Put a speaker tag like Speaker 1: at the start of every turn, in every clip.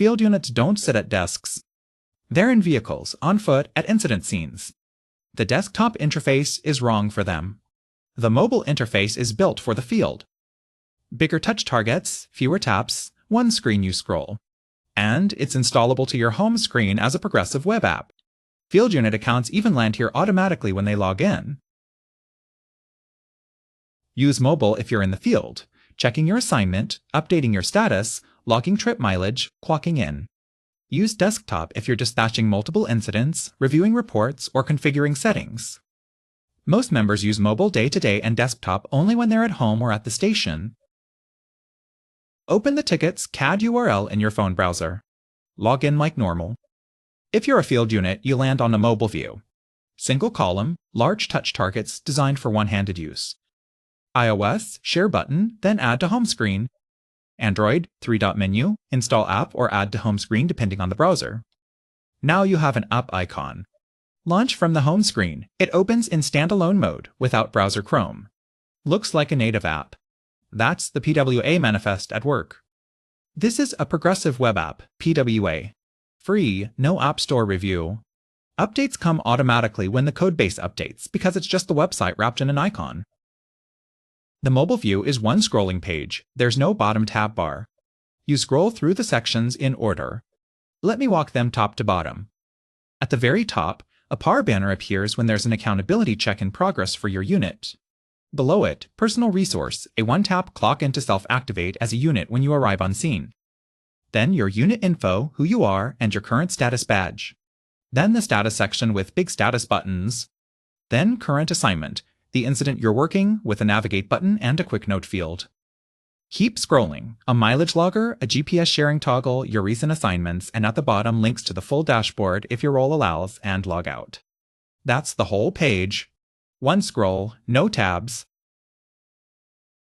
Speaker 1: field units don't sit at desks. They're in vehicles, on foot, at incident scenes. The desktop interface is wrong for them. The mobile interface is built for the field. Bigger touch targets, fewer taps, one screen you scroll. And it's installable to your home screen as a progressive web app. Field unit accounts even land here automatically when they log in. Use mobile if you're in the field, checking your assignment, updating your status, logging trip mileage, clocking in. Use desktop if you're dispatching multiple incidents, reviewing reports, or configuring settings. Most members use mobile day-to-day and desktop only when they're at home or at the station. Open the TicketsCAD URL in your phone browser. Log in like normal. If you're a field unit, you land on a mobile view. Single column, large touch targets designed for one-handed use. iOS, share button, then add to home screen. Android, 3-dot menu, install app or add to home screen depending on the browser. Now you have an app icon. Launch from the home screen. It opens in standalone mode without browser Chrome. Looks like a native app. That's the PWA manifest at work. This is a progressive web app, PWA. Free, no App Store review. Updates come automatically when the codebase updates because it's just the website wrapped in an icon. The mobile view is one scrolling page. There's no bottom tab bar. You scroll through the sections in order. Let me walk them top to bottom. At the very top, a PAR banner appears when there's an accountability check in progress for your unit. Below it, Personal Resource, a one-tap clock in to self-activate as a unit when you arrive on scene. Then your unit info, who you are, and your current status badge. Then the status section with big status buttons. Then current assignment, the incident you're working, with a navigate button and a quick note field. Keep scrolling. A mileage logger, a GPS sharing toggle, your recent assignments, and at the bottom links to the full dashboard if your role allows, and log out. That's the whole page. One scroll, no tabs.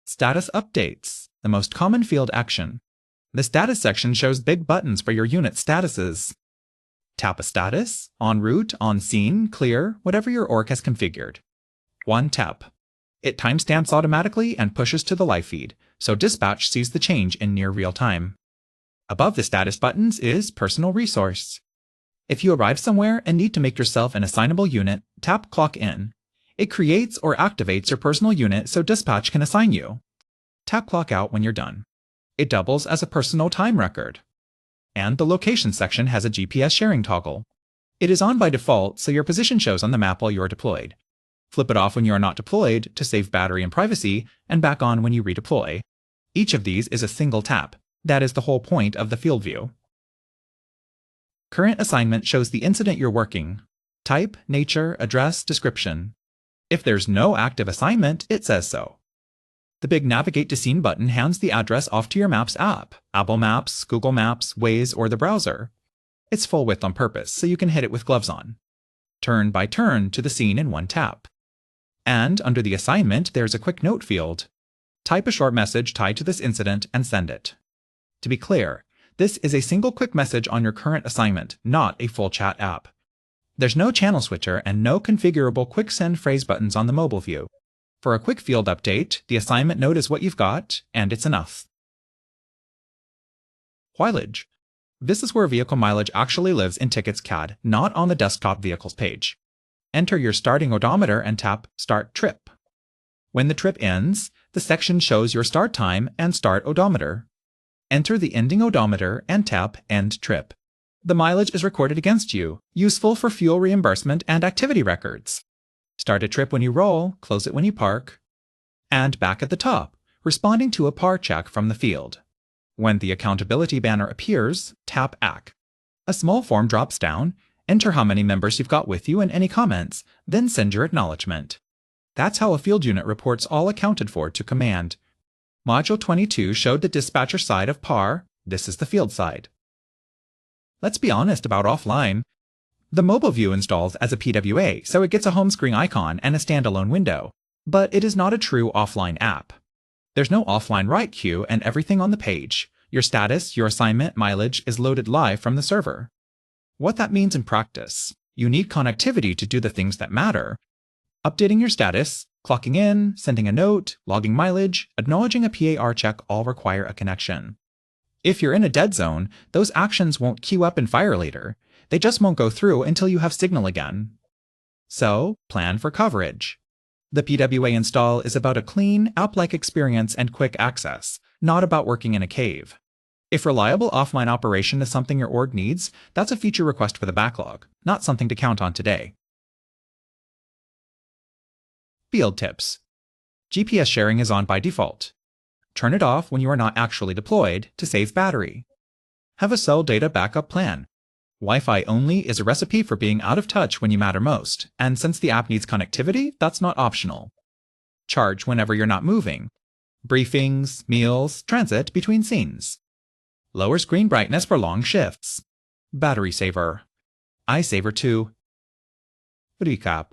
Speaker 1: Status updates, the most common field action. The status section shows big buttons for your unit statuses. Tap a status, en route, on scene, clear, whatever your org has configured. One tap. It timestamps automatically and pushes to the live feed, so dispatch sees the change in near real time. Above the status buttons is Personal Resource. If you arrive somewhere and need to make yourself an assignable unit, tap Clock In. It creates or activates your personal unit so dispatch can assign you. Tap Clock Out when you're done. It doubles as a personal time record. And the location section has a GPS sharing toggle. It is on by default, so your position shows on the map while you're deployed. Flip it off when you are not deployed to save battery and privacy, and back on when you redeploy. Each of these is a single tap. That is the whole point of the field view. Current assignment shows the incident you're working. Type, nature, address, description. If there's no active assignment, it says so. The big Navigate to Scene button hands the address off to your Maps app, Apple Maps, Google Maps, Waze, or the browser. It's full width on purpose, so you can hit it with gloves on. Turn by turn to the scene in one tap. And under the assignment, there's a quick note field. Type a short message tied to this incident and send it. To be clear, this is a single quick message on your current assignment, not a full chat app. There's no channel switcher and no configurable quick send phrase buttons on the mobile view. For a quick field update, the assignment note is what you've got, and it's enough. Mileage. This is where vehicle mileage actually lives in TicketsCAD, not on the desktop vehicles page. Enter your starting odometer and tap Start Trip. When the trip ends, the section shows your start time and start odometer. Enter the ending odometer and tap End Trip. The mileage is recorded against you, useful for fuel reimbursement and activity records. Start a trip when you roll, close it when you park. And back at the top, responding to a PAR check from the field. When the accountability banner appears, tap AC. A small form drops down, enter how many members you've got with you and any comments, then send your acknowledgement. That's how a field unit reports all accounted for to command. Module 22 showed the dispatcher side of PAR, this is the field side. Let's be honest about offline. The mobile view installs as a PWA, so it gets a home screen icon and a standalone window, but it is not a true offline app. There's no offline write queue and everything on the page. Your status, your assignment, mileage is loaded live from the server. What that means in practice, you need connectivity to do the things that matter. Updating your status, clocking in, sending a note, logging mileage, acknowledging a PAR check all require a connection. If you're in a dead zone, those actions won't queue up and fire later. They just won't go through until you have signal again. So, plan for coverage. The PWA install is about a clean, app-like experience and quick access, not about working in a cave. If reliable offline operation is something your org needs, that's a feature request for the backlog, not something to count on today. Field tips. GPS sharing is on by default. Turn it off when you are not actually deployed to save battery. Have a cell data backup plan. Wi-Fi only is a recipe for being out of touch when you matter most, and since the app needs connectivity, that's not optional. Charge whenever you're not moving. Briefings, meals, transit between scenes. Lower screen brightness for long shifts. Battery saver. iSaver 2. Recap.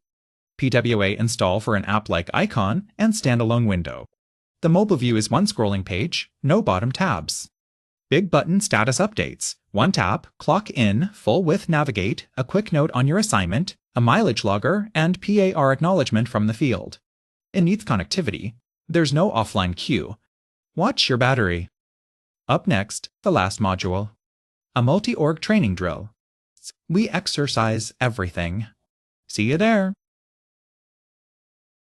Speaker 1: PWA install for an app-like icon and standalone window. The mobile view is one scrolling page, no bottom tabs. Big button status updates. One tap, clock in, full width navigate, a quick note on your assignment, a mileage logger, and PAR acknowledgement from the field. It needs connectivity. There's no offline queue. Watch your battery. Up next, the last module. A multi-org training drill. We exercise everything. See you there.